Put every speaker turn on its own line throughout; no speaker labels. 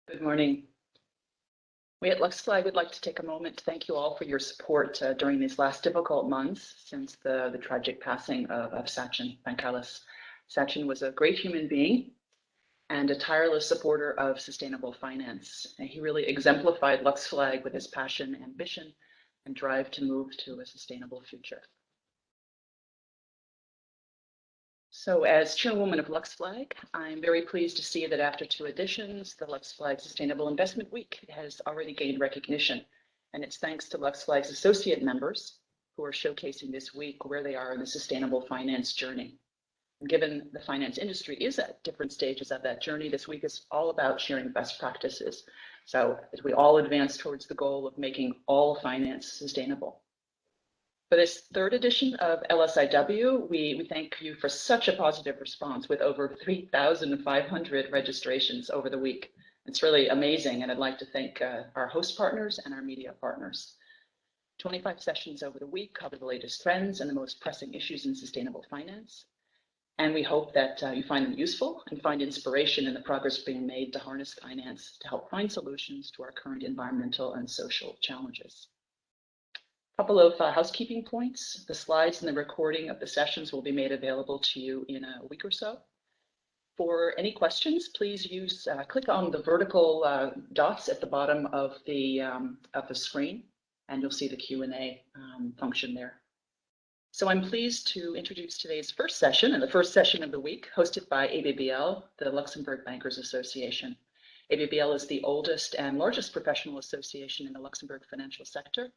Good morning. We at LuxFLAG would like to take a moment to thank you all for your support during these last difficult months since the tragic passing of Sachin Pankalis. Sachin was a great human being and a tireless supporter of sustainable finance. And he really exemplified LuxFLAG with his passion, ambition, and drive to move to a sustainable future. So as chairwoman of LuxFLAG, I'm very pleased to see that after 2 editions, the LuxFLAG Sustainable Investment Week has already gained recognition. And it's thanks to LuxFLAG's associate members who are showcasing this week where they are in the sustainable finance journey. And given the finance industry is at different stages of that journey, this week is all about sharing best practices. So as we all advance towards the goal of making all finance sustainable. For this 3rd edition of LSIW, we thank you for such a positive response with over 3,500 registrations over the week. It's really amazing, and I'd like to thank our host partners and our media partners. 25 sessions over the week cover the latest trends and the most pressing issues in sustainable finance. And we hope that you find them useful and find inspiration in the progress being made to harness finance to help find solutions to our current environmental and social challenges. Couple of housekeeping points. The slides and the recording of the sessions will be made available to you in a week or so. For any questions, please click on the vertical dots at the bottom of the screen, and you'll see the Q&A function there. So I'm pleased to introduce today's first session, and the first session of the week, hosted by ABBL, the Luxembourg Bankers Association. ABBL is the oldest and largest professional association in the Luxembourg financial sector.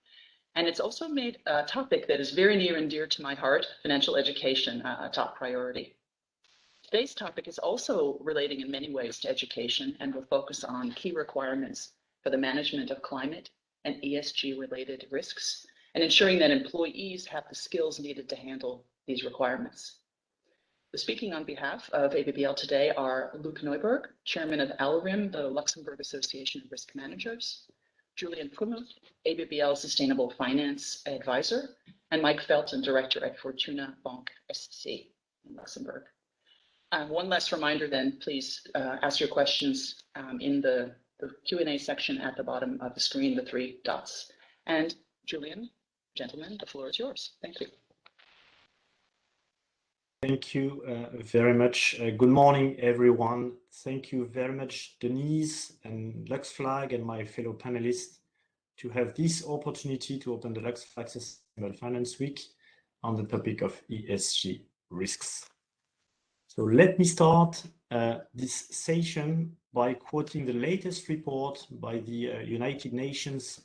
And it's also made a topic that is very near and dear to my heart, financial education, a top priority. Today's topic is also relating in many ways to education and will focus on key requirements for the management of climate and ESG related risks and ensuring that employees have the skills needed to handle these requirements. Speaking on behalf of ABBL today are Luc Neuberg, Chairman of ALRIM, the Luxembourg Association of Risk Managers, Julian Frumelt, ABBL Sustainable Finance Advisor, and Mike Felton, Director at Fortuna Bank SC in Luxembourg. One last reminder then, please ask your questions in the Q&A section at the bottom of the screen, the 3 dots. And Julian, gentlemen, the floor is yours. Thank you.
Thank you very much. Good morning, everyone. Thank you very much, Denise and LuxFLAG and my fellow panelists to have this opportunity to open the LuxFLAG Sustainable Finance Week on the topic of ESG risks. So let me start this session by quoting the latest report by the United Nations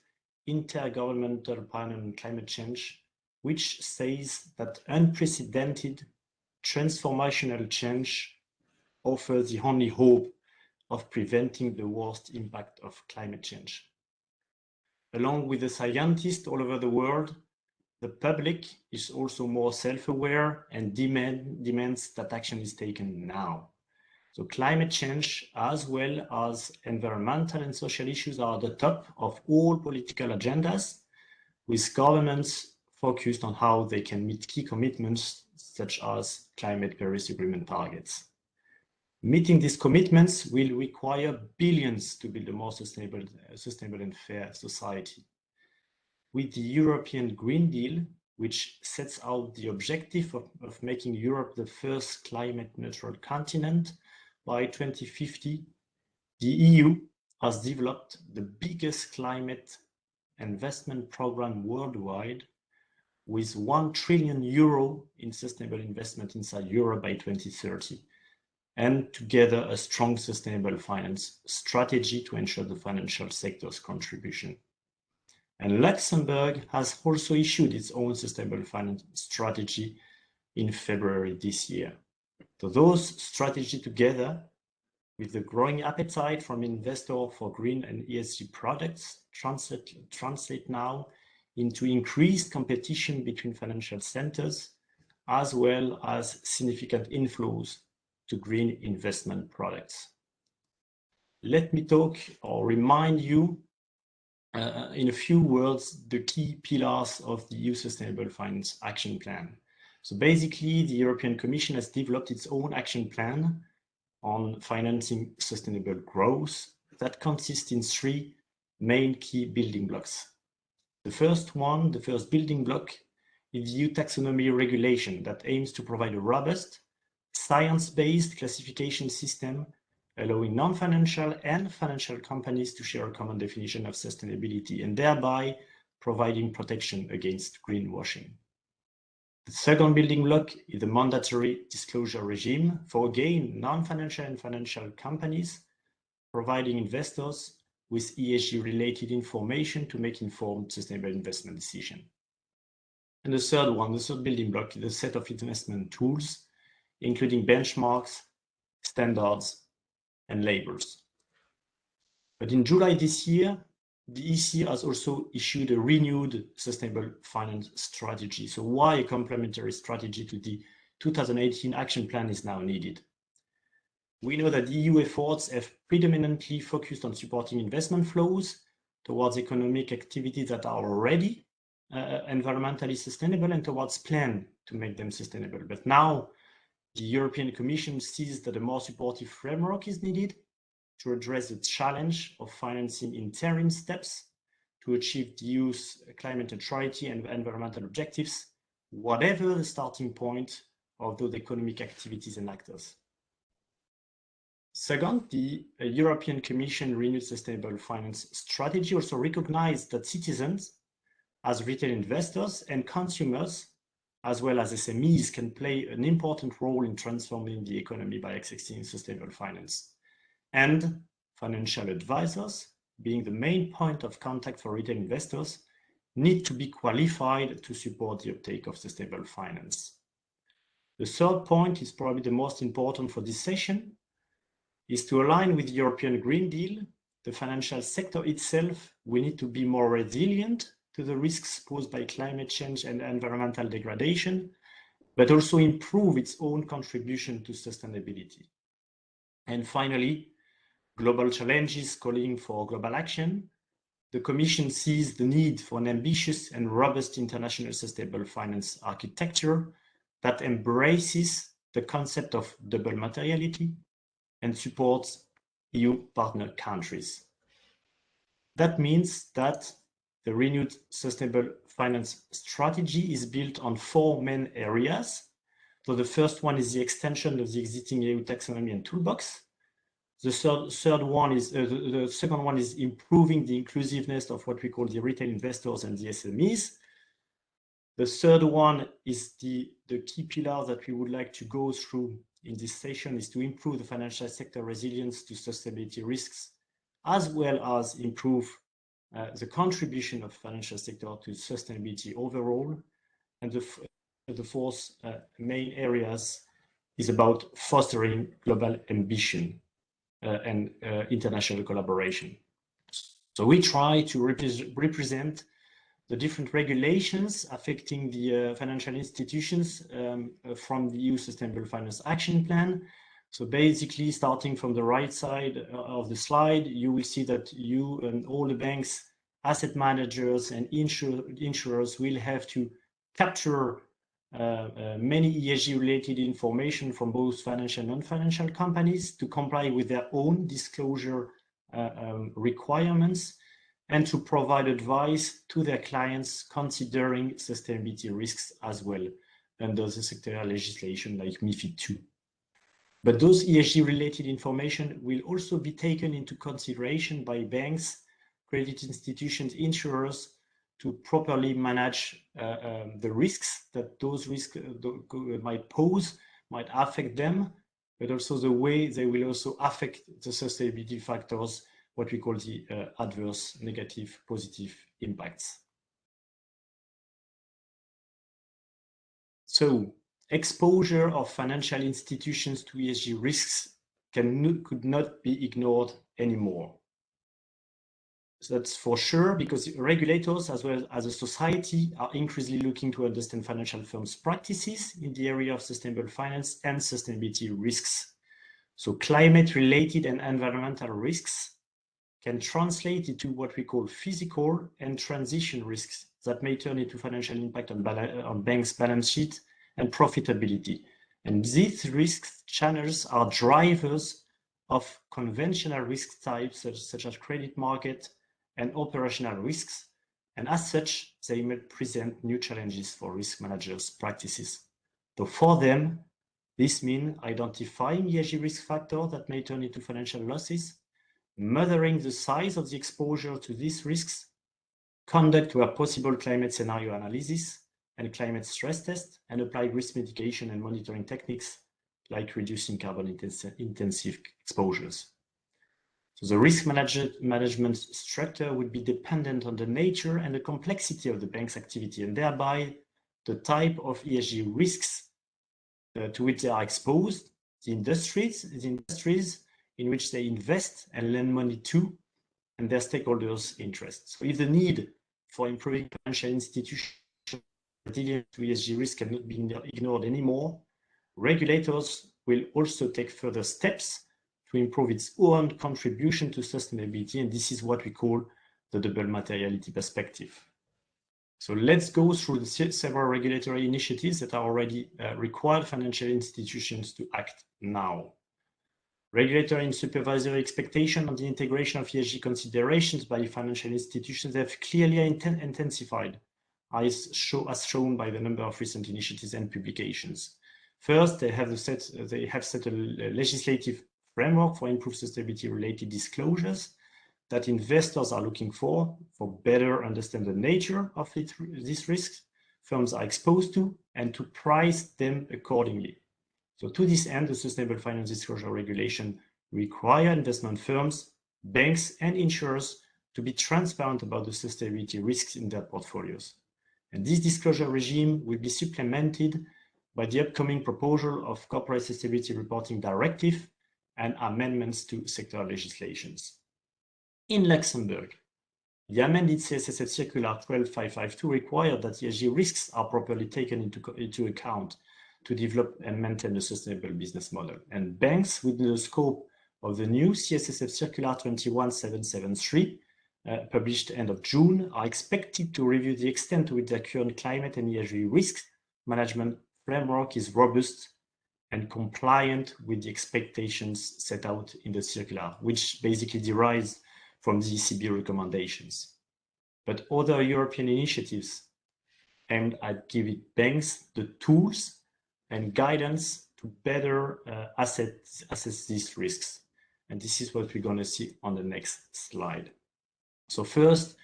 Intergovernmental Panel on Climate Change, which says that unprecedented transformational change offers the only hope of preventing the worst impact of climate change. Along with the scientists all over the world, the public is also more self-aware and demands that action is taken now. So climate change, as well as environmental and social issues, are at the top of all political agendas, with governments focused on how they can meet key commitments such as climate Paris Agreement targets. Meeting these commitments will require billions to build a more sustainable and fair society. With the European Green Deal, which sets out the objective of making Europe the first climate neutral continent by 2050, the EU has developed the biggest climate investment program worldwide, with €1 trillion in sustainable investment inside Europe by 2030, and together a strong sustainable finance strategy to ensure the financial sector's contribution. And Luxembourg has also issued its own sustainable finance strategy in February this year. So those strategies, together with the growing appetite from investors for green and ESG products, translate now into increased competition between financial centers, as well as significant inflows to green investment products. Let me talk or remind you in a few words the key pillars of the EU Sustainable Finance Action Plan. So basically, the European Commission has developed its own action plan on financing sustainable growth that consists in three main key building blocks. The first building block is the EU taxonomy regulation that aims to provide a robust, science-based classification system allowing non-financial and financial companies to share a common definition of sustainability and thereby providing protection against greenwashing. The second building block is the mandatory disclosure regime for, again, non-financial and financial companies, providing investors with ESG-related information to make informed sustainable investment decisions. And the third building block is a set of investment tools, including benchmarks, standards, and labels. But in July this year, the EC has also issued a renewed sustainable finance strategy. So why a complementary strategy to the 2018 action plan is now needed? We know that the EU efforts have predominantly focused on supporting investment flows towards economic activities that are already environmentally sustainable and towards plans to make them sustainable. But now the European Commission sees that a more supportive framework is needed to address the challenge of financing interim steps to achieve the EU's climate neutrality and environmental objectives, whatever the starting point of those economic activities and actors. Second, the European Commission renewed sustainable finance strategy also recognized that citizens, as retail investors and consumers, as well as SMEs, can play an important role in transforming the economy by accessing sustainable finance. And financial advisors, being the main point of contact for retail investors, need to be qualified to support the uptake of sustainable finance. The third point is probably the most important for this session, is to align with the European Green Deal. The financial sector itself will need to be more resilient to the risks posed by climate change and environmental degradation, but also improve its own contribution to sustainability. And finally, global challenges calling for global action. The Commission sees the need for an ambitious and robust international sustainable finance architecture that embraces the concept of double materiality and supports EU partner countries. That means that the renewed sustainable finance strategy is built on four main areas. So the first one is the extension of the existing EU taxonomy and toolbox. The second one is improving the inclusiveness of what we call the retail investors and the SMEs. The third one is the key pillar that we would like to go through in this session is to improve the financial sector resilience to sustainability risks, as well as improve the contribution of financial sector to sustainability overall. And the fourth main areas is about fostering global ambition and international collaboration. So we try to represent the different regulations affecting the financial institutions from the EU Sustainable Finance Action Plan. So basically, starting from the right side of the slide, you will see that you and all the banks, asset managers, and insurers will have to capture many ESG-related information from both financial and non-financial companies to comply with their own disclosure requirements and to provide advice to their clients considering sustainability risks as well under the sectorial legislation like MiFID II. But those ESG-related information will also be taken into consideration by banks, credit institutions, insurers, to properly manage the risks that those risks might pose, might affect them, but also the way they will also affect the sustainability factors, what we call the adverse, negative, positive impacts. So exposure of financial institutions to ESG risks could not be ignored anymore. So that's for sure, because regulators as well as a society are increasingly looking to understand financial firms' practices in the area of sustainable finance and sustainability risks. So climate-related and environmental risks can translate into what we call physical and transition risks that may turn into financial impact on banks' balance sheet and profitability. And these risk channels are drivers of conventional risk types such as credit market and operational risks, and as such, they may present new challenges for risk managers' practices. So for them, this means identifying ESG risk factors that may turn into financial losses, measuring the size of the exposure to these risks, conduct where possible climate scenario analysis and climate stress test, and apply risk mitigation and monitoring techniques like reducing carbon intensive exposures. So the risk management structure would be dependent on the nature and the complexity of the bank's activity, and thereby the type of ESG risks to which they are exposed, the industries in which they invest and lend money to, and their stakeholders' interests. So if the need for improving financial institutions resilience to ESG risk cannot be ignored anymore, regulators will also take further steps to improve its own contribution to sustainability, and this is what we call the double materiality perspective. So let's go through the several regulatory initiatives that are already required financial institutions to act now. Regulatory and supervisory expectation on the integration of ESG considerations by financial institutions have clearly intensified, as shown by the number of recent initiatives and publications. First, they have set a legislative framework for improved sustainability-related disclosures that investors are looking for better understand the nature of these risks firms are exposed to and to price them accordingly. So to this end, the Sustainable Finance Disclosure Regulation requires investment firms, banks, and insurers to be transparent about the sustainability risks in their portfolios. And this disclosure regime will be supplemented by the upcoming proposal of Corporate Sustainability Reporting Directive and amendments to sector legislations. In Luxembourg, the amended CSSF Circular 12552 required that ESG risks are properly taken into account to develop and maintain a sustainable business model. And banks within the scope of the new CSSF Circular 21773, published end of June, are expected to review the extent to which their current climate and ESG risk management framework is robust and compliant with the expectations set out in the circular, which basically derives from the ECB recommendations. But other European initiatives aimed at giving banks the tools and guidance to better assess these risks. And this is what we're going to see on the next slide. So first,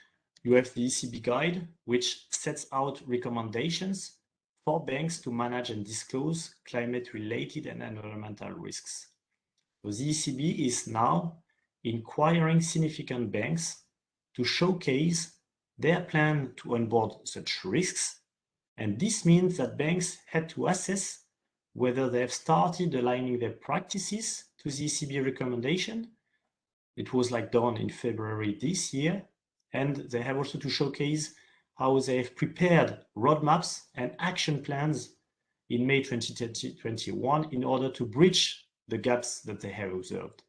you have the ECB guide, which sets out recommendations for banks to manage and disclose climate-related and environmental risks. So the ECB is now inquiring significant banks to showcase their plan to onboard such risks. And this means that banks had to assess whether they have started aligning their practices to the ECB recommendation. It was done in February this year. And they have also to showcase how they have prepared roadmaps and action plans in May 2021 in order to bridge the gaps that they have observed.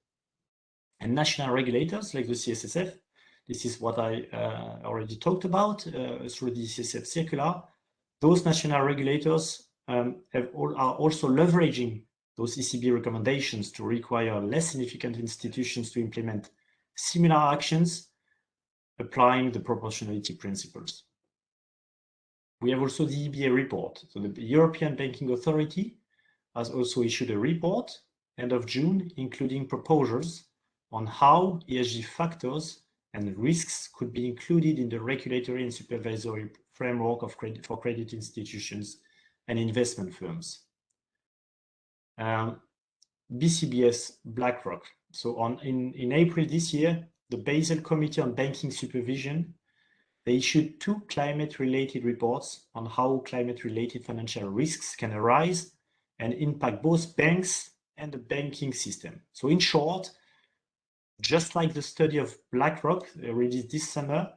And national regulators like the CSSF, this is what I already talked about through the CSSF circular. Those national regulators are also leveraging those ECB recommendations to require less significant institutions to implement similar actions, applying the proportionality principles. We have also the Eba Report. So the European Banking Authority has also issued a report end of June, including proposals on how ESG factors and risks could be included in the regulatory and supervisory framework for credit institutions and investment firms. BCBS BlackRock. So in April this year, the Basel Committee on Banking Supervision, they issued 2 climate-related reports on how climate-related financial risks can arise and impact both banks and the banking system. So in short, just like the study of BlackRock released this summer,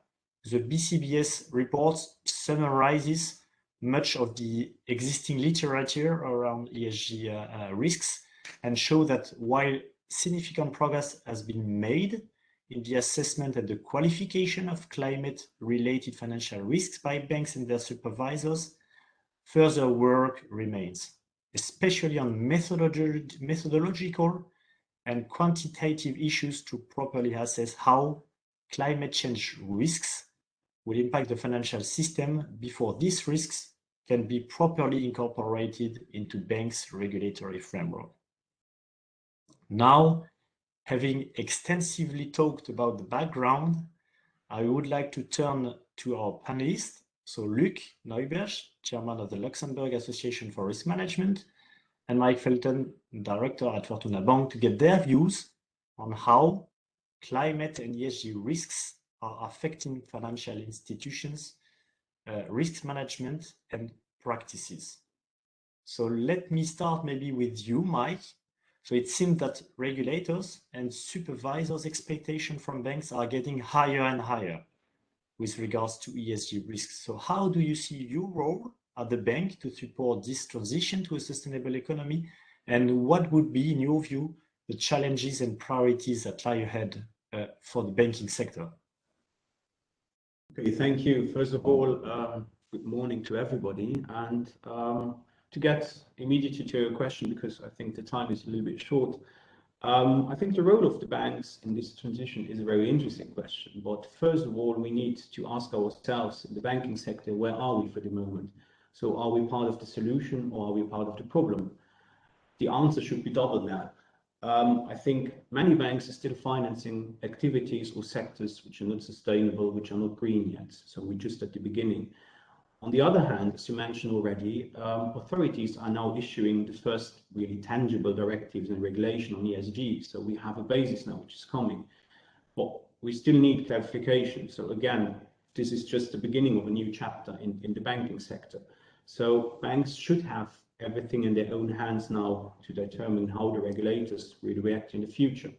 the BCBS report summarizes much of the existing literature around ESG risks and show that while significant progress has been made in the assessment and the qualification of climate-related financial risks by banks and their supervisors, further work remains, especially on methodological and quantitative issues to properly assess how climate change risks will impact the financial system before these risks can be properly incorporated into banks' regulatory framework. Now, having extensively talked about the background, I would like to turn to our panelists. So Luc Neuberg, Chairman of the Luxembourg Association for Risk Management, and Mike Felton, Director at Fortuna Bank, to get their views on how climate and ESG risks are affecting financial institutions, risk management and practices. So let me start maybe with you, Mike. So it seems that regulators and supervisors' expectations from banks are getting higher and higher with regards to ESG risks. So how do you see your role at the bank to support this transition to a sustainable economy? And what would be, in your view, the challenges and priorities that lie ahead for the banking sector?
Okay, thank you. First of all, good morning to everybody. And to get immediately to your question, because I think the time is a little bit short, I think the role of the banks in this transition is a very interesting question. But first of all, we need to ask ourselves in the banking sector, where are we for the moment? So are we part of the solution or are we part of the problem? The answer should be double now. I think many banks are still financing activities or sectors which are not sustainable, which are not green yet. So we're just at the beginning. On the other hand, as you mentioned already, authorities are now issuing the first really tangible directives and regulation on ESG. So we have a basis now which is coming, but we still need clarification. So again, this is just the beginning of a new chapter in the banking sector. So banks should have everything in their own hands now to determine how the regulators will react in the future.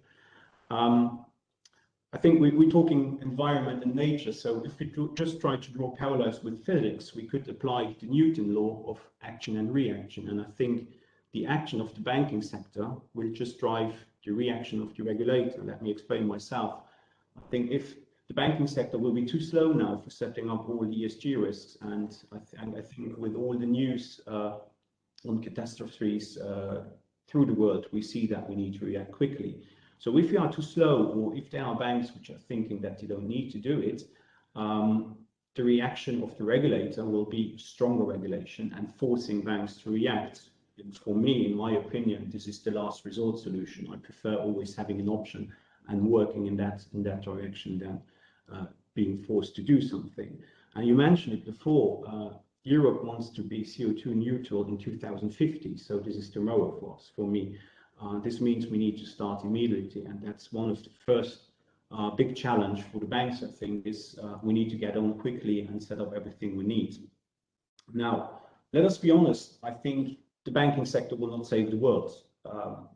I think we're talking environment and nature. So if we just try to draw parallels with physics, we could apply the Newton law of action and reaction. And I think the action of the banking sector will just drive the reaction of the regulator. Let me explain myself. I think if the banking sector will be too slow now for setting up all the ESG risks, and I think with all the news on catastrophes through the world, we see that we need to react quickly. So if we are too slow, or if there are banks which are thinking that they don't need to do it, the reaction of the regulator will be stronger regulation and forcing banks to react. And for me, in my opinion, this is the last resort solution. I prefer always having an option and working in that direction than being forced to do something. And you mentioned it before, Europe wants to be CO2 neutral in 2050. So this is tomorrow for us, for me. This means we need to start immediately, and that's one of the first big challenge for the banks, I think, is we need to get on quickly and set up everything we need. Now, let us be honest, I think the banking sector will not save the world.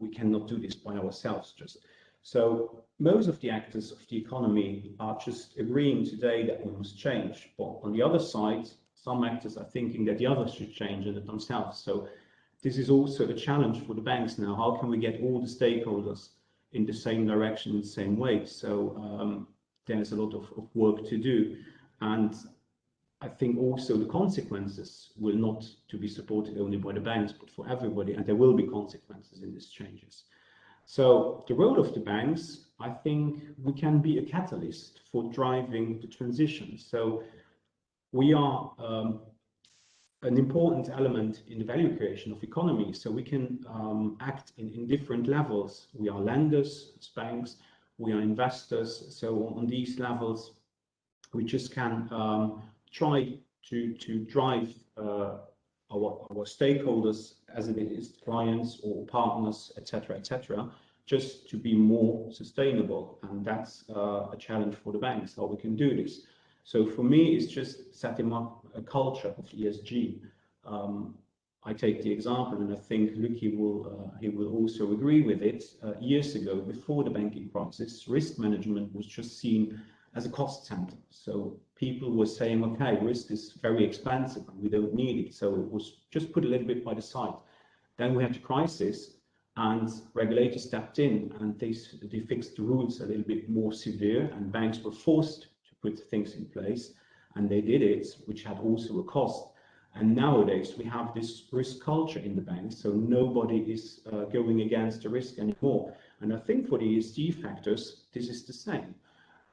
We cannot do this by ourselves just. So most of the actors of the economy are just agreeing today that we must change. But on the other side, some actors are thinking that the others should change it themselves. So this is also a challenge for the banks now. How can we get all the stakeholders in the same direction, in the same way? So there's a lot of work to do. And I think also the consequences will not to be supported only by the banks, but for everybody. And there will be consequences in these changes. So the role of the banks, I think we can be a catalyst for driving the transition. So we are an important element in the value creation of economy. So we can act in different levels. We are lenders, as banks, we are investors. So on these levels, we just can try to drive our stakeholders, as it is clients or partners, etc., just to be more sustainable. And that's a challenge for the banks, how we can do this. So for me, it's just setting up a culture of ESG. I take the example, and I think Lucky will also agree with it. Years ago, before the banking crisis, risk management was just seen as a cost center. So people were saying, okay, risk is very expensive and we don't need it. So it was just put a little bit by the side. Then we had the crisis and regulators stepped in and they fixed the rules a little bit more severe, and banks were forced to put things in place, and they did it, which had also a cost. And nowadays we have this risk culture in the banks, so nobody is going against the risk anymore. And I think for the ESG factors, this is the same.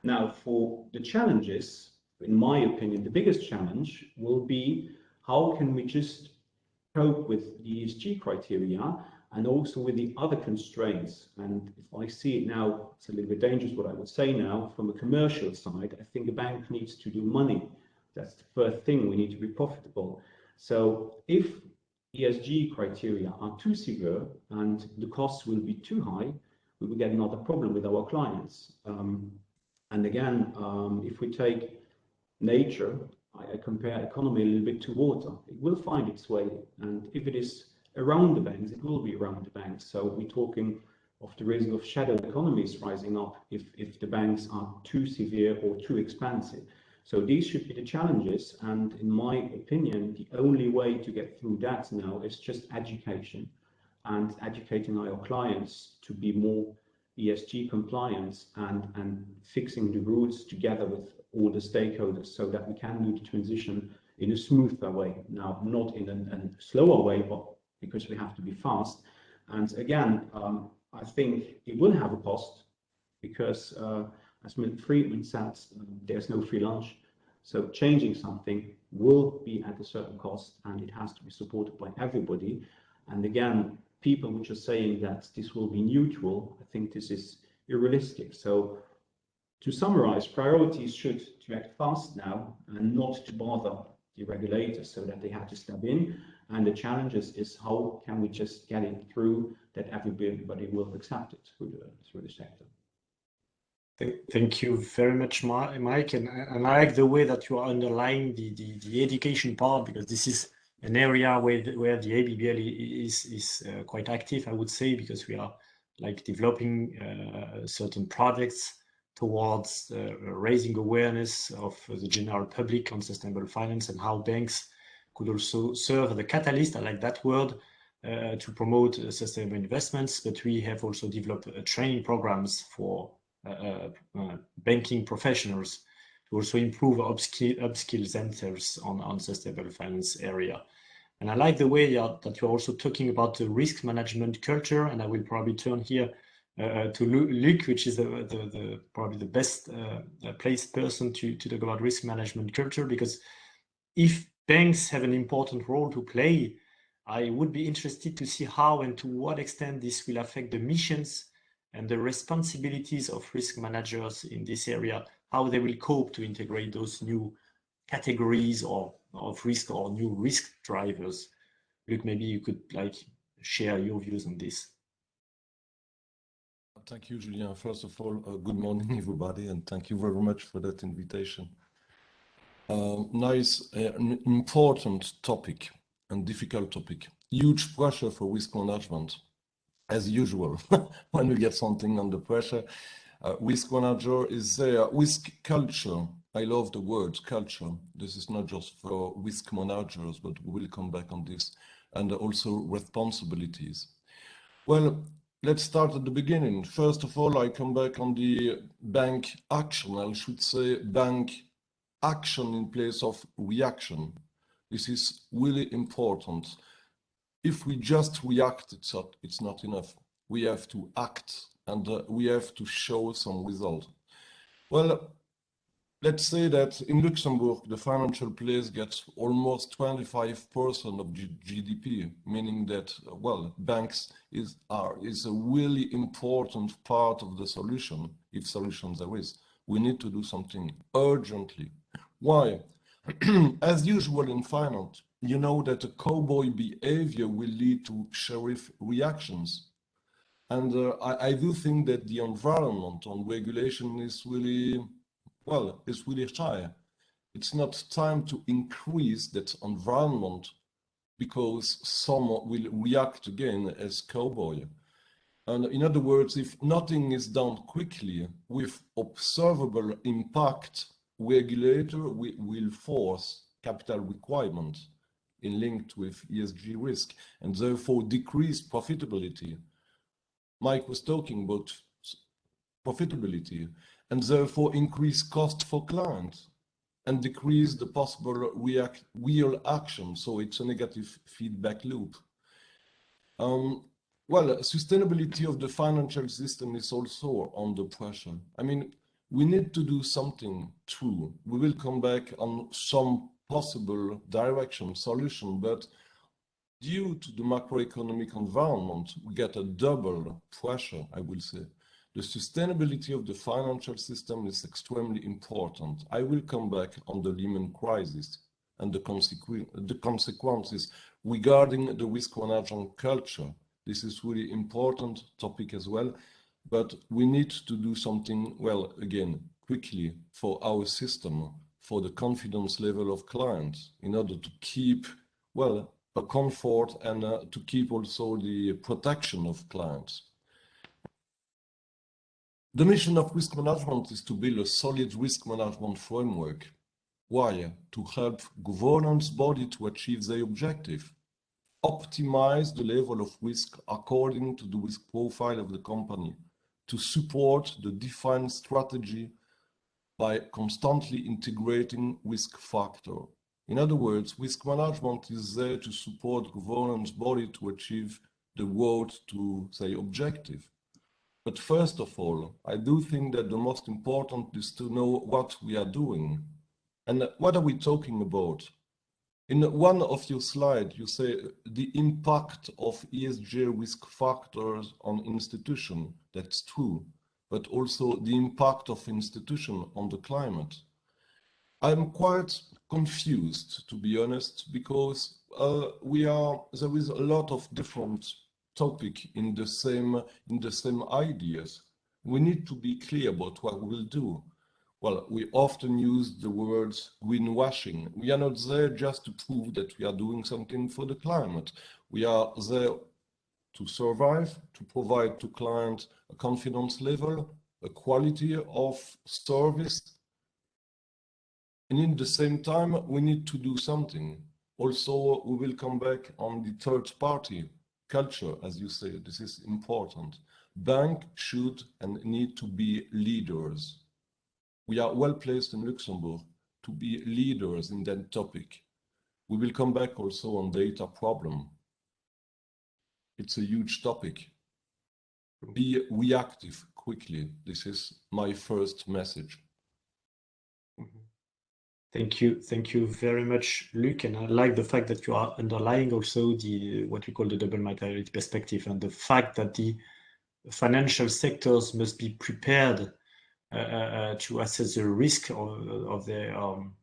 Now, for the challenges, in my opinion, the biggest challenge will be how can we just cope with the ESG criteria and also with the other constraints. And if I see it now, it's a little bit dangerous what I would say now, from a commercial side, I think a bank needs to do money. That's the first thing, we need to be profitable. So if ESG criteria are too severe and the costs will be too high, we will get another problem with our clients. And again, if we take nature, I compare economy a little bit to water. It will find its way, and if it is around the banks, it will be around the banks. So we're talking of the risk of shadow economies rising up if the banks are too severe or too expansive. So these should be the challenges, and in my opinion, the only way to get through that now is just education and educating our clients to be more ESG compliant and fixing the roots together with all the stakeholders so that we can do the transition in a smoother way. Now, not in a slower way, but because we have to be fast. And again, I think it will have a cost because, as Milton Friedman said, there's no free lunch. So changing something will be at a certain cost, and it has to be supported by everybody. And again, people which are saying that this will be neutral, I think this is unrealistic. So to summarize, priorities should to act fast now and not to bother the regulators so that they have to step in. And the challenges is how can we just get it through that everybody will accept it through the sector.
Thank you very much, Mike. And I like the way that you are underlying the education part, because this is an area where the ABBL is quite active, I would say, because we are like developing certain projects towards raising awareness of the general public on sustainable finance and how banks could also serve the catalyst, I like that word, to promote sustainable investments. But we have also developed training programs for banking professionals to also improve upskill themselves on sustainable finance area. And I like the way that you're also talking about the risk management culture, and I will probably turn here to Luc, which is probably the best placed person to talk about risk management culture, because if banks have an important role to play, I would be interested to see how and to what extent this will affect the missions and the responsibilities of risk managers in this area, how they will cope to integrate those new categories of risk or new risk drivers. Luc, maybe you could share your views on this.
Thank you, Julien. First of all, good morning, everybody, and thank you very much for that invitation. Nice, an important topic and difficult topic. Huge pressure for risk management, as usual. When we get something under pressure, risk manager is there. Risk culture. I love the word culture. This is not just for risk managers, but we will come back on this, and also responsibilities. Well, let's start at the beginning. First of all, I come back on the bank action. I should say bank action in place of reaction. This is really important. If we just react, it's not enough. We have to act, and we have to show some result. Well, let's say that in Luxembourg, the financial place gets almost 25% of GDP, meaning that, well, banks is a really important part of the solution, if solutions there is. We need to do something urgently. Why? As usual in finance, you know that a cowboy behavior will lead to sheriff reactions. And I do think that the environment on regulation is really, well, it's really high. It's not time to increase that environment because someone will react again as cowboy. And in other words, if nothing is done quickly with observable impact, regulator will force capital requirements in linked with ESG risk and therefore decrease profitability. Mike was talking about profitability and therefore increase cost for clients. and decrease the possible real action. So it's a negative feedback loop. Well, sustainability of the financial system is also under pressure. I mean, we need to do something true. We will come back on some possible direction, solution, but due to the macroeconomic environment, we get a double pressure, I will say. The sustainability of the financial system is extremely important. I will come back on the Lehman crisis and the consequences regarding the risk management culture. This is really important topic as well, but we need to do something, well, again, quickly for our system, for the confidence level of clients, in order to keep, well, a comfort and to keep also the protection of clients. The mission of risk management is to build a solid risk management framework. Why? To help governance body to achieve their objective. Optimize the level of risk according to the risk profile of the company, to support the defined strategy by constantly integrating risk factor. In other words, risk management is there to support governance body to achieve the road to their objective. But first of all, I do think that the most important is to know what we are doing. And what are we talking about? In one of your slides, you say the impact of ESG risk factors on institution. That's true, but also the impact of institution on the climate. I'm quite confused, to be honest, because there is a lot of different topic in the same ideas. We need to be clear about what we'll do. Well, we often use the words greenwashing. We are not there just to prove that we are doing something for the climate. We are there to survive, to provide to clients a confidence level, a quality of service. And in the same time, we need to do something. Also, we will come back on the third party culture, as you say. This is important. Bank should and need to be leaders. We are well placed in Luxembourg to be leaders in that topic. We will come back also on data problem. It's a huge topic. Be reactive quickly. This is my first message.
Thank you very much, Luc. And I like the fact that you are underlying also what we call the double materiality perspective, and the fact that the financial sectors must be prepared to assess the risk of their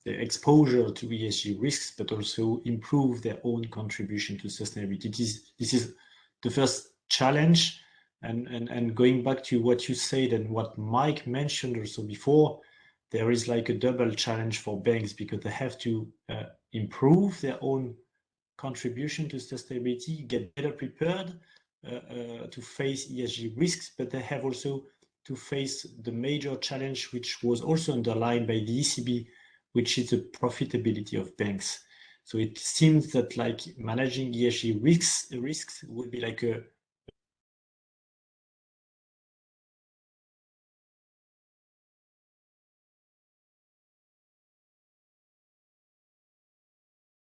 exposure to ESG risks, but also improve their own contribution to sustainability. This is the first challenge. And going back to what you said and what Mike mentioned also before, there is like a double challenge for banks, because they have to improve their own contribution to sustainability, get better prepared to face ESG risks, but they have also to face the major challenge, which was also underlined by the ECB, which is the profitability of banks. So it seems that like managing ESG risks would be like a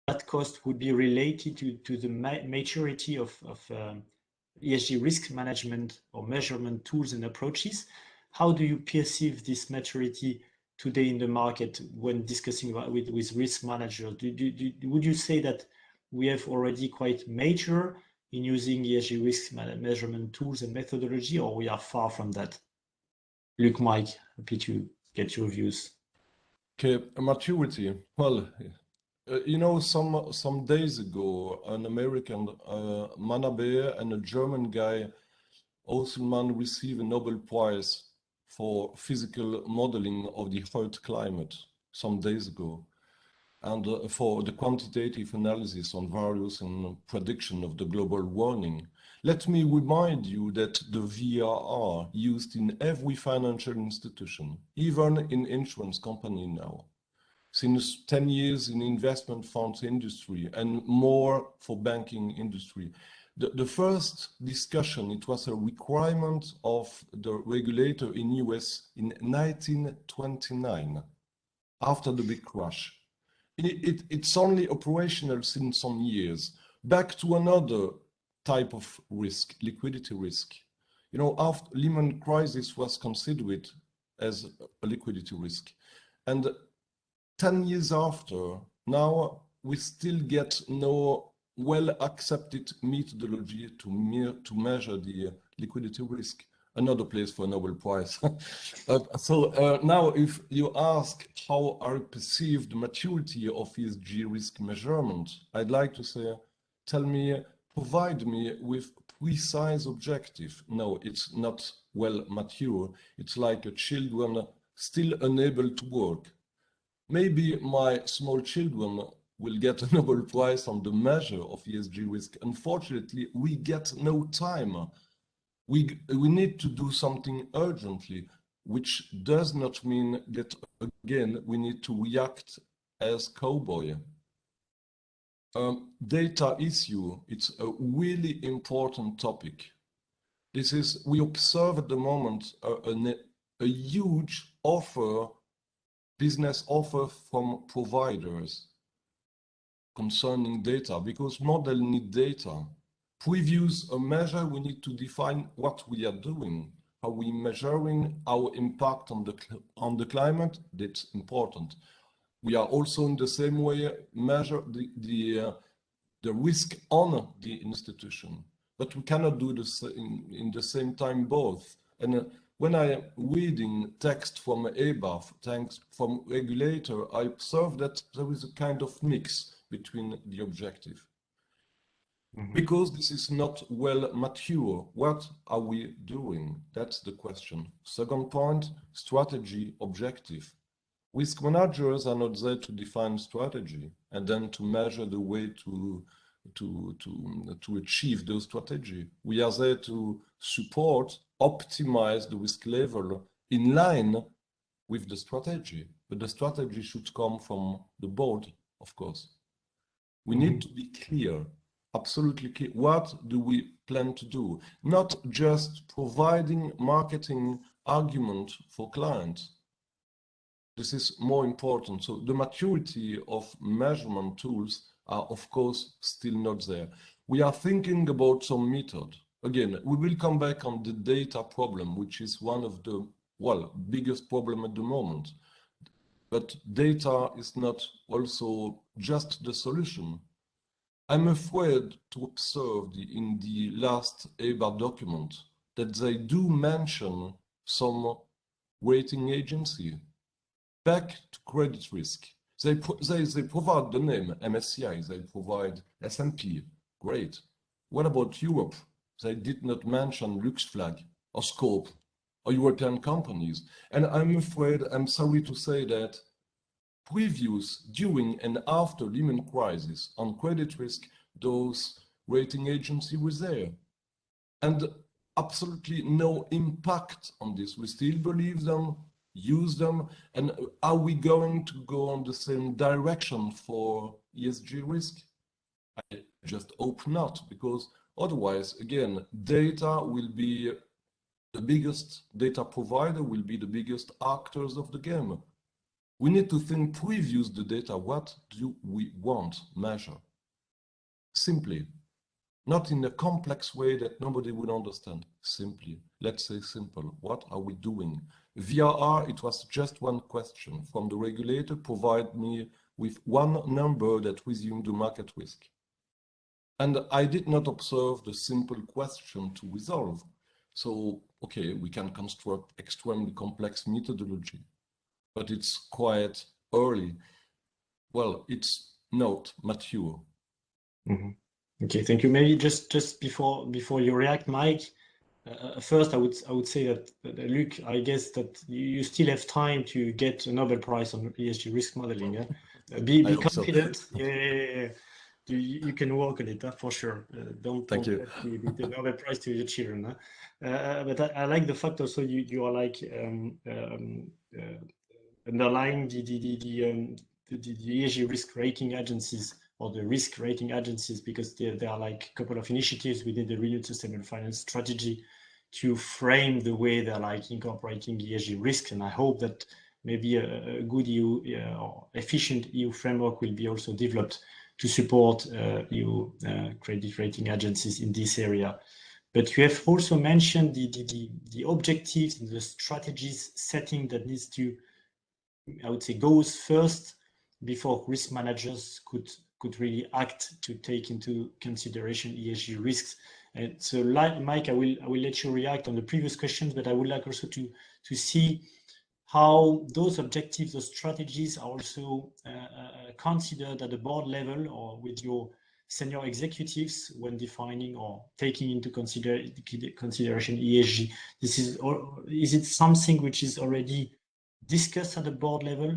that cost would be related to the maturity of ESG risk management or measurement tools and approaches. How do you perceive this maturity today in the market when discussing with risk managers? Would you say that we have already quite mature in using ESG risk measurement tools and methodology, or we are far from that? Luc, Mike, happy to get your views.
Okay, maturity. Well, you know, some days ago, an American Manabe and a German guy, Osselman, received a Nobel Prize for physical modeling of the Earth climate some days ago, and for the quantitative analysis on various and prediction of the global warming. Let me remind you that the VRR used in every financial institution, even in insurance company now, since 10 years in investment funds industry and more for banking industry. The first discussion, it was a requirement of the regulator in US in 1929. after the big crash. It's only operational since some years. Back to another type of risk, liquidity risk. You know, after Lehman crisis was considered as a liquidity risk. And 10 years after, now we still get no well-accepted methodology to measure the liquidity risk. Another place for a Nobel Prize. Now if you ask how I perceive the maturity of ESG risk measurement, I'd like to say, provide me with precise objective. No, it's not well mature. It's like a children still unable to work. Maybe my small children will get a Nobel Prize on the measure of ESG risk. Unfortunately, we get no time. We need to do something urgently, which does not mean that, again, we need to react as cowboy. Data issue, it's a really important topic. We observe at the moment a huge business offer from providers concerning data, because model need data. Previous a measure, we need to define what we are doing. Are we measuring our impact on the climate? That's important. We are also in the same way measure the risk on the institution, but we cannot do this in the same time both. And when I am reading text from Eba, text from regulator, I observe that there is a kind of mix between the objective. Because this is not well mature, what are we doing? That's the question. Second point, strategy, objective. Risk managers are not there to define strategy and then to measure the way to achieve those strategy. We are there to support, optimize the risk level in line with the strategy. But the strategy should come from the board, of course. We need to be clear. Absolutely clear. What do we plan to do? Not just providing marketing argument for clients. This is more important. So the maturity of measurement tools are, of course, still not there. We are thinking about some method. Again, we will come back on the data problem, which is one of the, biggest problem at the moment. But data is not also just the solution. I'm afraid to observe in the last Eba document that they do mention some rating agency. Back to credit risk. They provide the name MSCI, they provide S&P, great. What about Europe? They did not mention LuxFLAG or Scope or European companies. And I'm sorry to say that previous, during and after Lehman crisis on credit risk, those rating agencies were there. And absolutely no impact on this. We still believe them, use them, and are we going to go on the same direction for ESG risk? I just hope not, because otherwise, again, data will be the biggest data provider, will be the biggest actors of the game. We need to think previous the data, what do we want measure? Simply, not in a complex way that nobody would understand. Simply, let's say simple, what are we doing? VRR, it was just one question from the regulator, provide me with one number that resumed the market risk. And I did not observe the simple question to resolve. So, okay, we can construct extremely complex methodology, but it's quite early. Well, it's not mature.
Okay, thank you. Maybe just before you react, Mike, first I would say that Luc, I guess that you still have time to get a Nobel Prize on ESG risk modeling. Yeah? Be confident. So. Yeah. You can work on it for sure. Don't let the Nobel Prize to your children. But I like the fact also you are like underlying the ESG risk rating agencies or the risk rating agencies, because there are like a couple of initiatives within the renewed sustainable finance strategy to frame the way they're like incorporating ESG risk. And I hope that maybe a good EU or efficient EU framework will be also developed to support EU credit rating agencies in this area. But you have also mentioned the objectives and the strategies setting that needs to, I would say, goes first before risk managers could really act to take into consideration ESG risks. And so, like Mike, I will let you react on the previous questions, but I would like also to see how those objectives, those strategies are also considered at the board level or with your senior executives when defining or taking into consideration ESG. Is it something which is already discussed at the board level?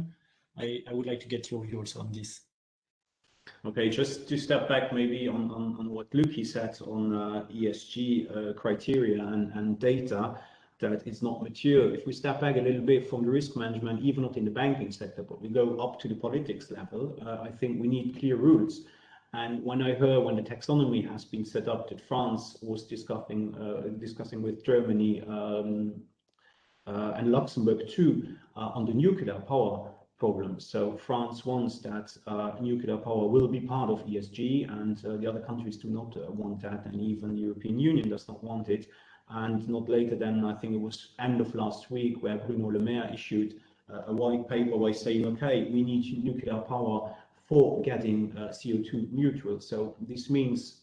I would like to get your views on this.
Okay, just to step back maybe on what Lucky said on ESG criteria and data, that it's not mature. If we step back a little bit from the risk management, even not in the banking sector, but we go up to the politics level, I think we need clear rules. And when I heard when the taxonomy has been set up that France was discussing with Germany and Luxembourg too on the nuclear power problem. So France wants that nuclear power will be part of ESG, and the other countries do not want that, and even the European Union does not want it. And not later than, I think it was end of last week, where Bruno Le Maire issued a white paper by saying, okay, we need nuclear power for getting CO2 neutral. So this means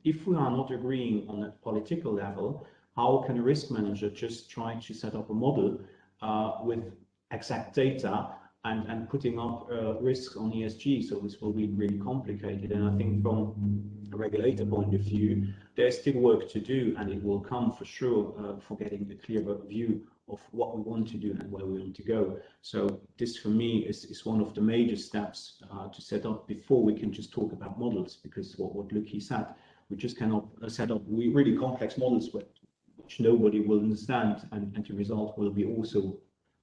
if we are not agreeing on a political level, how can a risk manager just try to set up a model with exact data and putting up risks on ESG? So this will be really complicated. And I think from a regulator point of view, there's still work to do, and it will come for sure for getting a clearer view of what we want to do and where we want to go. So this for me is one of the major steps to set up before we can just talk about models, because what Lucky said, we just cannot set up really complex models which nobody will understand, and the result will be also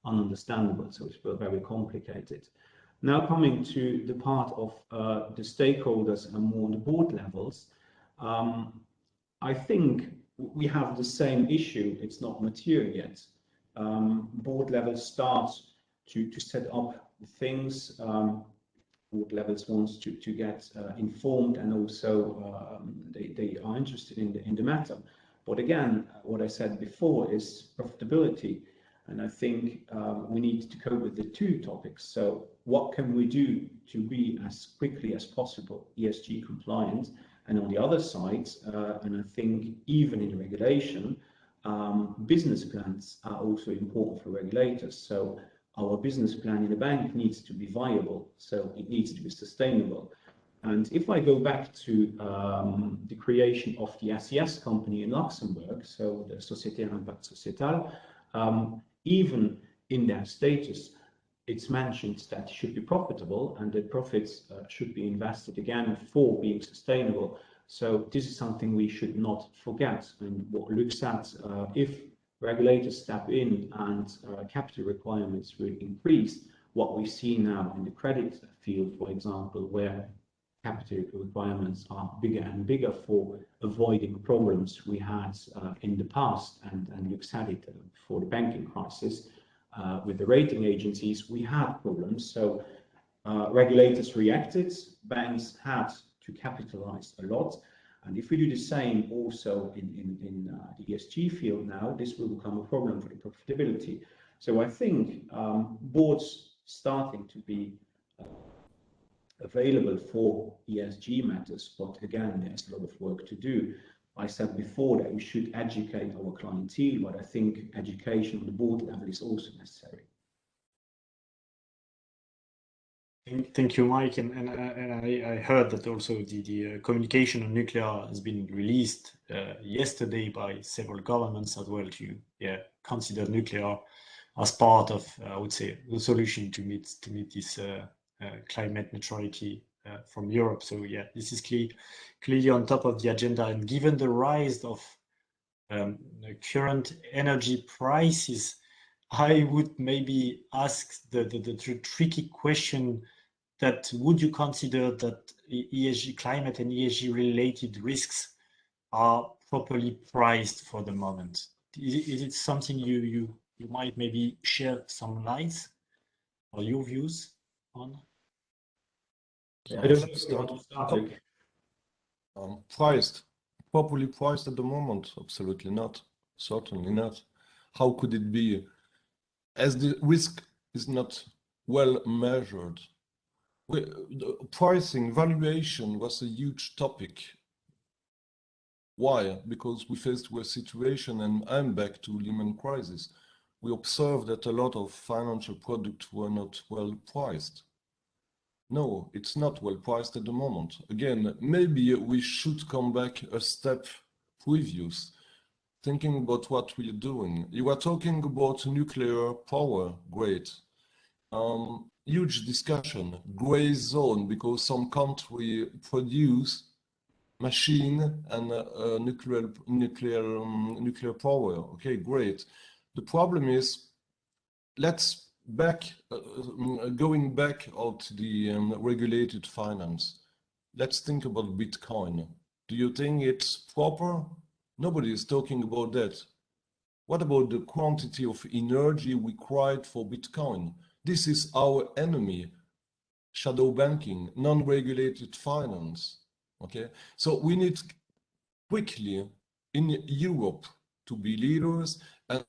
ununderstandable. So it's very complicated. Now coming to the part of the stakeholders and more on the board levels, I think we have the same issue. It's not mature yet. Board levels start to set up things. Board levels wants to get informed, and also they are interested in the matter. But again, what I said before is profitability. And I think we need to cope with the two topics. So what can we do to be as quickly as possible ESG compliant? And on the other side, and I think even in regulation, business plans are also important for regulators. So our business plan in a bank needs to be viable. So it needs to be sustainable. And if I go back to the creation of the SES company in Luxembourg, so the Société à Impact Sociétal, even in their status, it's mentioned that it should be profitable and that profits should be invested again for being sustainable. So this is something we should not forget. And what Luc said, if regulators step in and capital requirements will increase, what we see now in the credit field, for example, where capital requirements are bigger and bigger for avoiding problems we had in the past, and Luc said it for the banking crisis with the rating agencies, we had problems. So regulators reacted, banks had to capitalize a lot, and if we do the same also in the ESG field now, this will become a problem for the profitability. So I think boards starting to be available for ESG matters, but again, there's a lot of work to do. I said before that we should educate our clientele, but I think education on the board level is also necessary.
Thank you, Mike. And I heard that also the communication on nuclear has been released yesterday by several governments as well to consider nuclear as part of, I would say, the solution to meet this climate neutrality from Europe. So yeah, this is clearly on top of the agenda. And given the rise of the current energy prices, I would maybe ask the tricky question that would you consider that ESG, climate and ESG related risks are properly priced for the moment? Is it something you might maybe share some light or your views on?
I don't know if you want to start. Luke.
Priced, properly priced at the moment? Absolutely not. Certainly not. How could it be? As the risk is not well measured. The pricing, valuation was a huge topic. Why? Because we faced with a situation, and I'm back to Lehman crisis. We observed that a lot of financial products were not well priced. No, it's not well priced at the moment. Again, maybe we should come back a step previous, thinking about what we're doing. You are talking about nuclear power, great. Huge discussion, gray zone, because some country produce machine and nuclear power. Okay, great. The problem is, let's going back out the regulated finance. Let's think about Bitcoin. Do you think it's proper? Nobody is talking about that. What about the quantity of energy required for Bitcoin? This is our enemy. Shadow banking, non-regulated finance. Okay, so we need quickly in Europe to be leaders and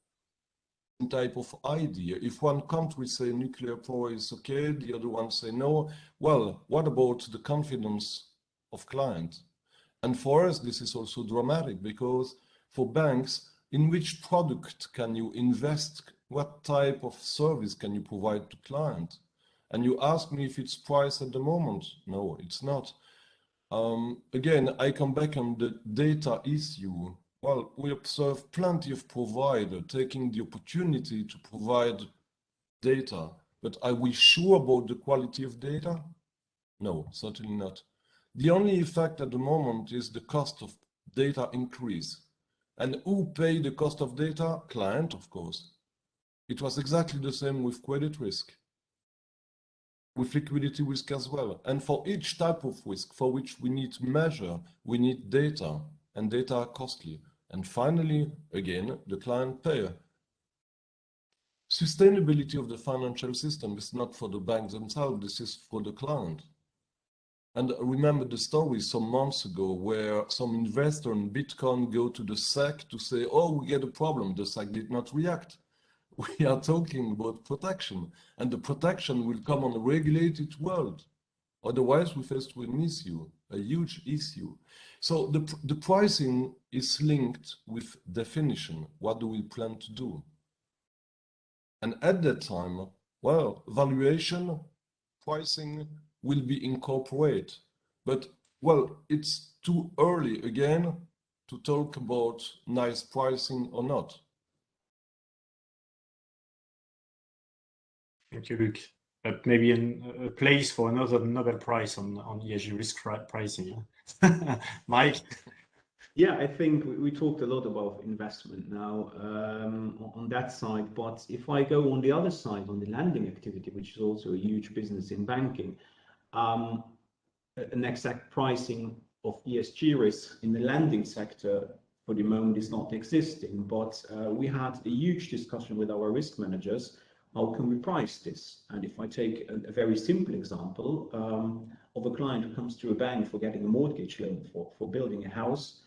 type of idea. If one country say nuclear power is okay, the other one say no, well, what about the confidence of clients? And for us, this is also dramatic, because for banks, in which product can you invest? What type of service can you provide to clients? And you ask me if it's priced at the moment. No, it's not. Again, I come back on the data issue. Well, we observe plenty of providers taking the opportunity to provide data, but are we sure about the quality of data? No, certainly not. The only effect at the moment is the cost of data increase. And who pay the cost of data? Client, of course. It was exactly the same with credit risk, with liquidity risk as well. And for each type of risk for which we need to measure, we need data, and data are costly. And finally, again, the client payer. Sustainability of the financial system is not for the banks themselves, this is for the client. And remember the story some months ago where some investor in Bitcoin go to the SEC to say, oh, we get a problem. The SEC did not react. We are talking about protection, and the protection will come on a regulated world. Otherwise, we face with an issue, a huge issue. So the pricing is linked with definition. What do we plan to do? And at that time, well, valuation, pricing will be incorporated. But, well, it's too early again to talk about nice pricing or not.
Thank you, Luc. But maybe a place for another Nobel Prize on ESG risk pricing. Mike?
Yeah, I think we talked a lot about investment now on that side, but if I go on the other side, on the lending activity, which is also a huge business in banking, an exact pricing of ESG risk in the lending sector for the moment is not existing, but we had a huge discussion with our risk managers. How can we price this? And if I take a very simple example of a client who comes to a bank for getting a mortgage loan for building a house,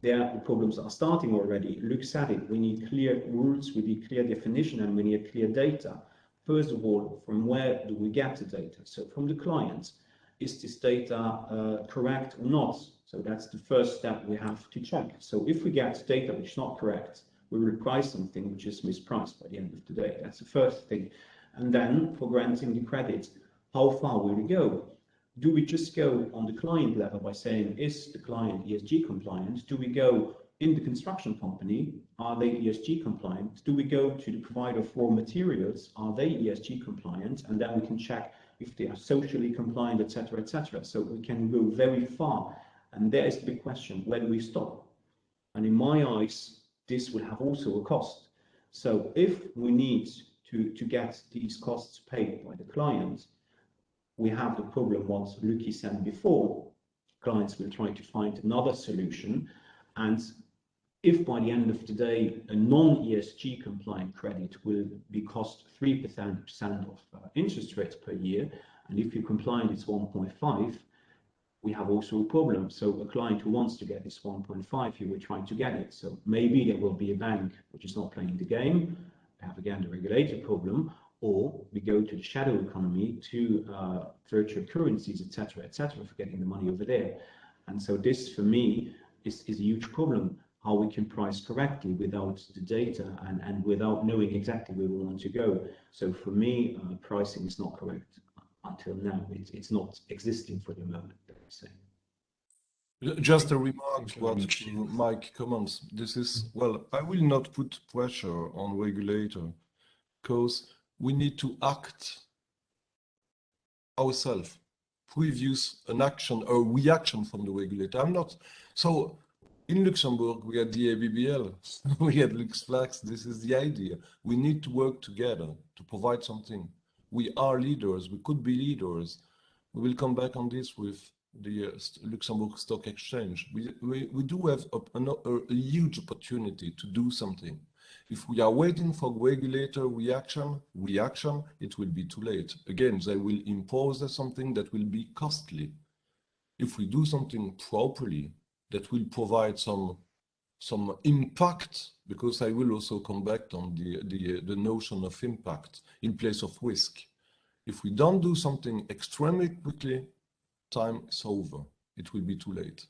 there the problems are starting already. Luc said it, we need clear rules, we need clear definition, and we need clear data. First of all, from where do we get the data? So from the client, is this data correct or not? So that's the first step we have to check. So if we get data which is not correct, we will price something which is mispriced by the end of the day. That's the first thing. And then for granting the credit, how far will we go? Do we just go on the client level by saying, is the client ESG compliant? Do we go in the construction company? Are they ESG compliant? Do we go to the provider of raw materials? Are they ESG compliant? And then we can check if they are socially compliant, etc., etc. So we can go very far. And there is the big question, where do we stop? And in my eyes, this will have also a cost. So if we need to get these costs paid by the client, we have the problem what Lucky said before. Clients will try to find another solution. And if by the end of the day a non-ESG compliant credit will be cost 3% of interest rates per year, and if you compliant it's 1.5, we have also a problem. So a client who wants to get this 1.5, he will try to get it. So maybe there will be a bank which is not playing the game, have again the regulator problem, or we go to the shadow economy, to virtual currencies, etc., for getting the money over there. And so this, for me, is a huge problem, how we can price correctly without the data and without knowing exactly where we want to go. So for me, pricing is not correct until now. It's not existing for the moment, let's say.
Just a remark what Mike comments. This is, well, I will not put pressure on regulator because we need to act ourselves, previous an action or reaction from the regulator. I'm not, so in Luxembourg, we had the ABBL, we had LuxFLAG. This is the idea. We need to work together to provide something. We are leaders, we could be leaders. We will come back on this with the Luxembourg Stock Exchange. We do have a huge opportunity to do something. If we are waiting for regulator reaction, it will be too late. Again, they will impose something that will be costly. If we do something properly, that will provide some impact, because I will also come back on the notion of impact in place of risk. If we don't do something extremely quickly, time is over. It will be too late.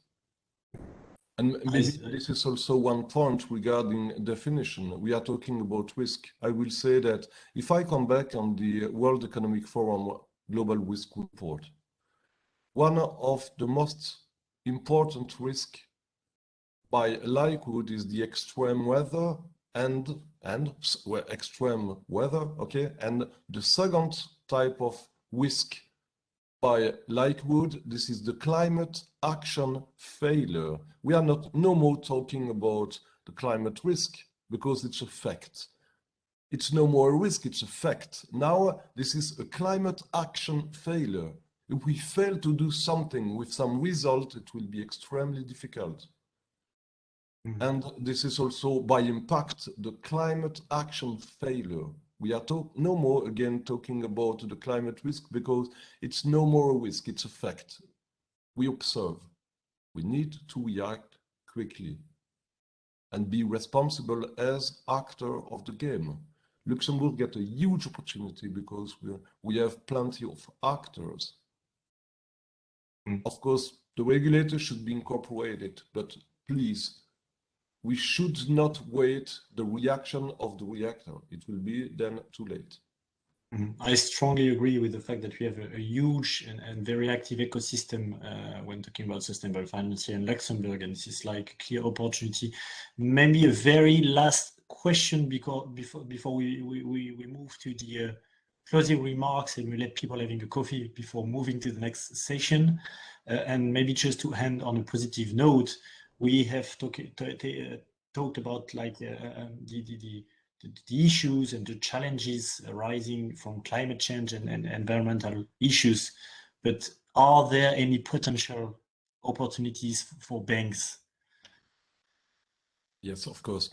And maybe this is also one point regarding definition. We are talking about risk. I will say that if I come back on the World Economic Forum Global Risk Report, one of the most important risk by likelihood is the extreme weather and extreme weather, okay? And the second type of risk by likelihood, this is the climate action failure. We are no more talking about the climate risk because it's a fact. It's no more a risk, it's a fact. Now, this is a climate action failure. If we fail to do something with some result, it will be extremely difficult. And this is also by impact, the climate action failure. We are no more again talking about the climate risk because it's no more a risk, it's a fact. We observe. We need to react quickly and be responsible as actor of the game. Luxembourg get a huge opportunity because we have plenty of actors. Of course, the regulator should be incorporated, but please, we should not wait the reaction of the reactor. It will be then too late.
I strongly agree with the fact that we have a huge and very active ecosystem when talking about sustainable finance here in Luxembourg, and this is like a clear opportunity. Maybe a very last question before we move to the closing remarks and we let people having a coffee before moving to the next session. And maybe just to end on a positive note, we have talked about like the issues and the challenges arising from climate change and environmental issues. But are there any potential opportunities for banks?
Yes, of course.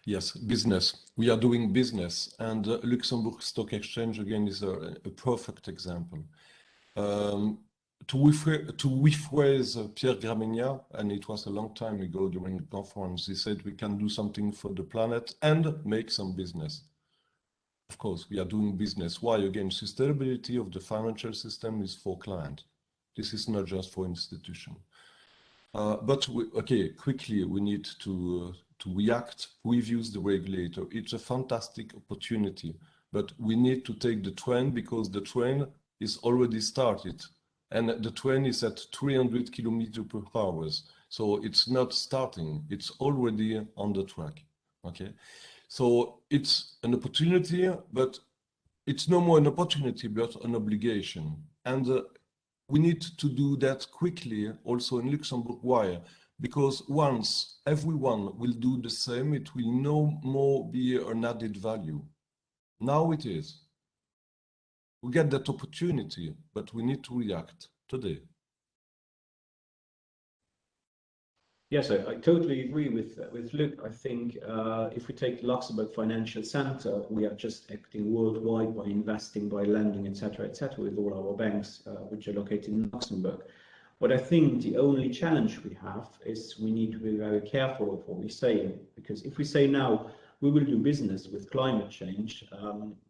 Yes, business. We are doing business, and Luxembourg Stock Exchange again is a perfect example. To rephrase Pierre Gramegna, and it was a long time ago during the conference, he said we can do something for the planet and make some business. Of course, we are doing business. Why? Again, sustainability of the financial system is for client. This is not just for institution. But quickly, we need to react, reviews the regulator. It's a fantastic opportunity, but we need to take the train because the train is already started. And the train is at 300 kilometers per hour. So it's not starting, it's already on the track, okay? So it's an opportunity, but it's no more an opportunity, but an obligation. And we need to do that quickly also in Luxembourg. Why? Because once everyone will do the same, it will no more be an added value. Now it is. We get that opportunity, but we need to react today.
Yes, I totally agree with Luc. I think if we take the Luxembourg Financial Center, we are just acting worldwide by investing, by lending, etc., with all our banks which are located in Luxembourg. But I think the only challenge we have is we need to be very careful of what we say, because if we say now we will do business with climate change,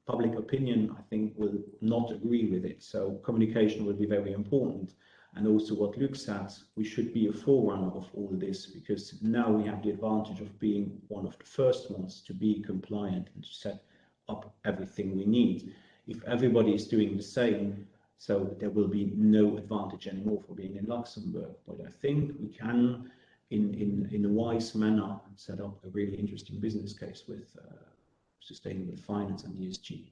public opinion, I think, will not agree with it. So communication will be very important. And also what Luc said, we should be a forerunner of all this, because now we have the advantage of being one of the first ones to be compliant and to set up everything we need. If everybody is doing the same, so there will be no advantage anymore for being in Luxembourg. But I think we can, in a wise manner, set up a really interesting business case with sustainable finance and ESG.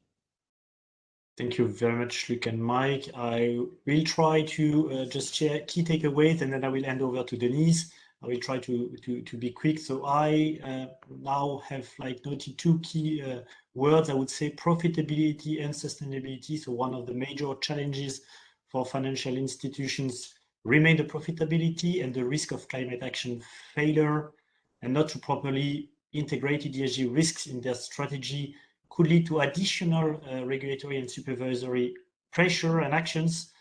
Thank you very much, Luc and Mike. I will try to just share key takeaways, and then I will hand over to Denise. I will try to be quick. So I now have like noted two key words. I would say profitability and sustainability. So one of the major challenges for financial institutions remain the profitability and the risk of climate action failure, and not to properly integrated ESG risks in their strategy could lead to additional regulatory and supervisory pressure and actions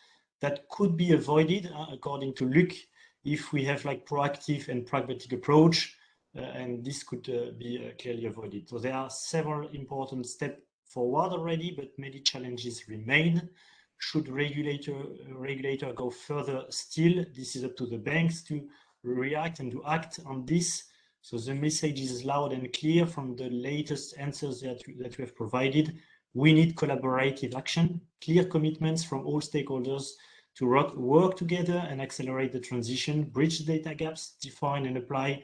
that could be avoided, according to Luc, if we have like proactive and pragmatic approach, and this could be clearly avoided. So there are several important steps forward already, but many challenges remain. Should regulator go further still, this is up to the banks to react and to act on this. So the message is loud and clear from the latest answers that we have provided. We need collaborative action, clear commitments from all stakeholders to work together and accelerate the transition, bridge data gaps, define and apply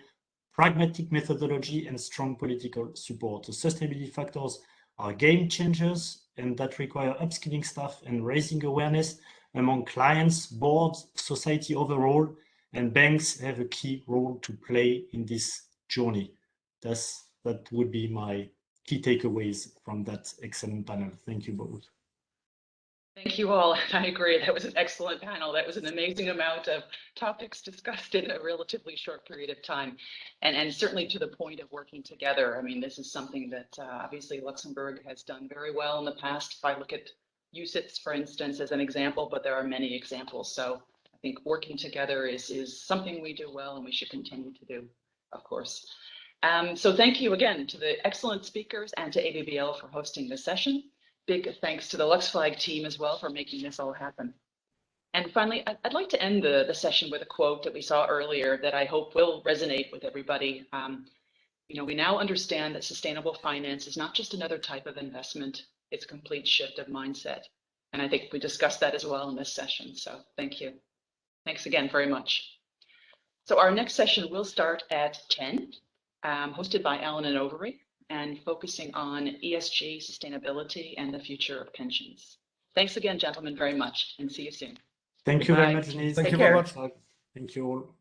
pragmatic methodology and strong political support. The sustainability factors are game changers, and that require upskilling staff and raising awareness among clients, boards, society overall, and banks have a key role to play in this journey. That would be my key takeaways from that excellent panel. Thank you both.
Thank you all. I agree. That was an excellent panel. That was an amazing amount of topics discussed in a relatively short period of time. And certainly to the point of working together. I mean, this is something that obviously Luxembourg has done very well in the past. If I look at UCITS, for instance, as an example, but there are many examples. So I think working together is something we do well and we should continue to do, of course. So thank you again to the excellent speakers and to ABBL for hosting this session. Big thanks to the LuxFLAG team as well for making this all happen. And finally, I'd like to end the session with a quote that we saw earlier that I hope will resonate with everybody. You know, we now understand that sustainable finance is not just another type of investment, it's a complete shift of mindset. And I think we discussed that as well in this session. So thank you. Thanks again very much. So our next session will start at 10, hosted by Alan and Overy, and focusing on ESG, sustainability, and the future of pensions. Thanks again, gentlemen, very much, and see you soon.
Thank you very much, Denise.
Thank you very much.
Thank you all.